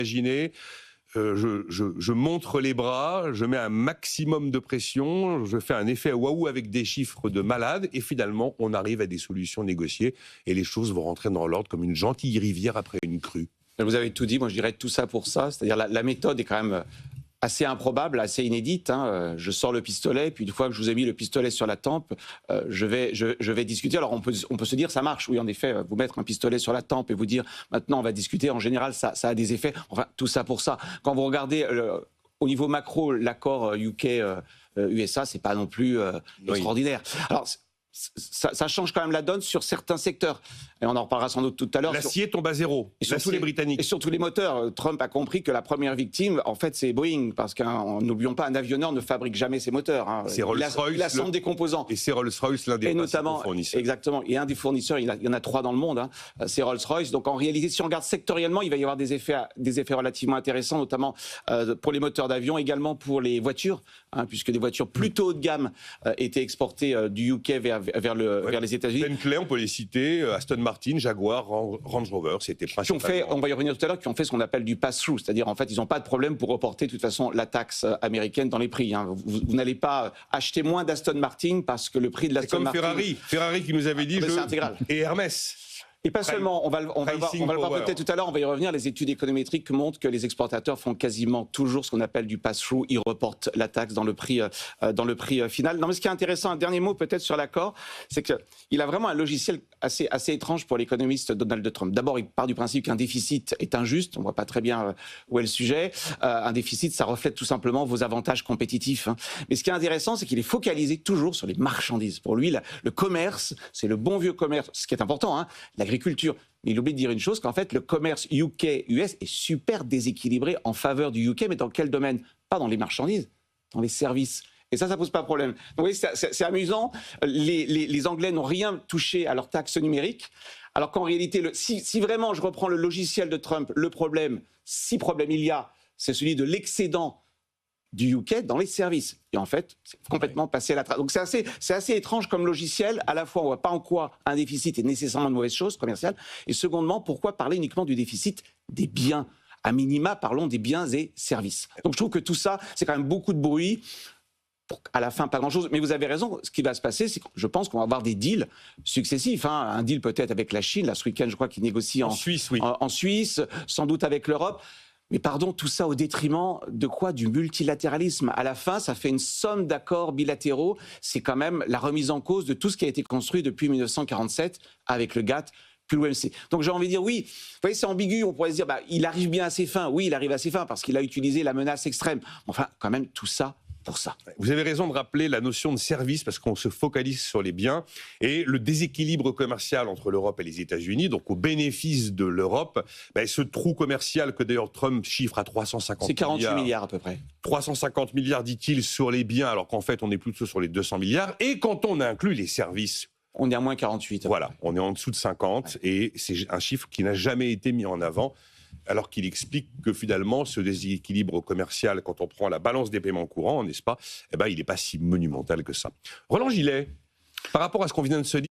Imaginez, je montre les bras, je mets un maximum de pression, je fais un effet waouh avec des chiffres de malade, et finalement, on arrive à des solutions négociées, et les choses vont rentrer dans l'ordre comme une gentille rivière après une crue. Vous avez tout dit, moi je dirais tout ça pour ça, c'est-à-dire la méthode est quand même assez improbable, assez inédite. Je sors le pistolet, puis une fois que je vous ai mis le pistolet sur la tempe, je vais discuter. Alors on peut se dire ça marche, oui en effet, vous mettre un pistolet sur la tempe et vous dire maintenant on va discuter, en général ça a des effets, enfin tout ça pour ça. Quand vous regardez au niveau macro, l'accord UK-USA, c'est pas non plus extraordinaire. Alors ça change quand même la donne sur certains secteurs. Et on en reparlera sans doute tout à l'heure. L'acier tombe à zéro, et surtout les Britanniques. Et surtout les moteurs. Trump a compris que la première victime, en fait, c'est Boeing. Parce n'oublions pas, un avionneur ne fabrique jamais ses moteurs. C'est Rolls-Royce. Il assemble des composants. Et c'est Rolls-Royce l'un des principaux fournisseurs. Exactement. Et un des fournisseurs, il y en a 3 dans le monde, c'est Rolls-Royce. Donc en réalité, si on regarde sectoriellement, il va y avoir des effets relativement intéressants, notamment pour les moteurs d'avion, également pour les voitures, puisque des voitures plutôt haut de gamme étaient exportées du UK vers les États-Unis. Bentley, on peut les citer, Aston Martin, Jaguar, Range Rover, c'était principalement... on va y revenir tout à l'heure, qui ont fait ce qu'on appelle du pass-through, c'est-à-dire en fait ils n'ont pas de problème pour reporter de toute façon la taxe américaine dans les prix. Vous n'allez pas acheter moins d'Aston Martin parce que le prix de l'Aston Martin... C'est comme Ferrari qui nous avait dit... C'est intégral. Et Hermès. Et pas seulement, on va le voir peut-être tout à l'heure, on va y revenir, les études économétriques montrent que les exportateurs font quasiment toujours ce qu'on appelle du pass-through, ils reportent la taxe dans le prix final. Non, mais ce qui est intéressant, un dernier mot peut-être sur l'accord, c'est qu'il a vraiment un logiciel assez étrange pour l'économiste Donald Trump. D'abord, il part du principe qu'un déficit est injuste, on ne voit pas très bien où est le sujet. Un déficit, ça reflète tout simplement vos avantages compétitifs. Mais ce qui est intéressant, c'est qu'il est focalisé toujours sur les marchandises. Pour lui, le commerce, c'est le bon vieux commerce, ce qui est important, l'agriculture. Mais il oublie de dire une chose, qu'en fait, le commerce UK-US est super déséquilibré en faveur du UK, mais dans quel domaine? Pas dans les marchandises, dans les services. Et ça pose pas de problème. Donc, vous voyez, c'est amusant. Les Anglais n'ont rien touché à leur taxe numérique, alors qu'en réalité, si vraiment je reprends le logiciel de Trump, le problème, si problème il y a, c'est celui de l'excédent du UK dans les services. Et en fait, c'est complètement passé à la trace. Donc c'est assez étrange comme logiciel. À la fois, on ne voit pas en quoi un déficit est nécessairement une mauvaise chose commerciale. Et secondement, pourquoi parler uniquement du déficit des biens? À minima, parlons des biens et services. Donc je trouve que tout ça, c'est quand même beaucoup de bruit. À la fin, pas grand-chose. Mais vous avez raison, ce qui va se passer, c'est que je pense qu'on va avoir des deals successifs. Un deal peut-être avec la Chine. Là, ce week-end, je crois qu'ils négocient en Suisse, oui. En Suisse, sans doute avec l'Europe. Mais pardon, tout ça au détriment de quoi? Du multilatéralisme. À la fin, ça fait une somme d'accords bilatéraux. C'est quand même la remise en cause de tout ce qui a été construit depuis 1947 avec le GATT, puis l'OMC. Donc j'ai envie de dire, oui, vous voyez, c'est ambigu. On pourrait se dire, il arrive bien à ses fins. Oui, il arrive à ses fins parce qu'il a utilisé la menace extrême. Enfin, quand même, tout ça pour ça. Vous avez raison de rappeler la notion de service parce qu'on se focalise sur les biens et le déséquilibre commercial entre l'Europe et les États-Unis, donc au bénéfice de l'Europe, ce trou commercial que d'ailleurs Trump chiffre à 350 milliards. C'est 48 milliards à peu près. 350 milliards, dit-il, sur les biens, alors qu'en fait on est plutôt sur les 200 milliards. Et quand on inclut les services, on est à moins 48. Voilà, on est en dessous de 50 et c'est un chiffre qui n'a jamais été mis en avant. Alors qu'il explique que finalement, ce déséquilibre commercial, quand on prend la balance des paiements courants, n'est-ce pas, il n'est pas si monumental que ça. Roland Gillet, par rapport à ce qu'on vient de se dire,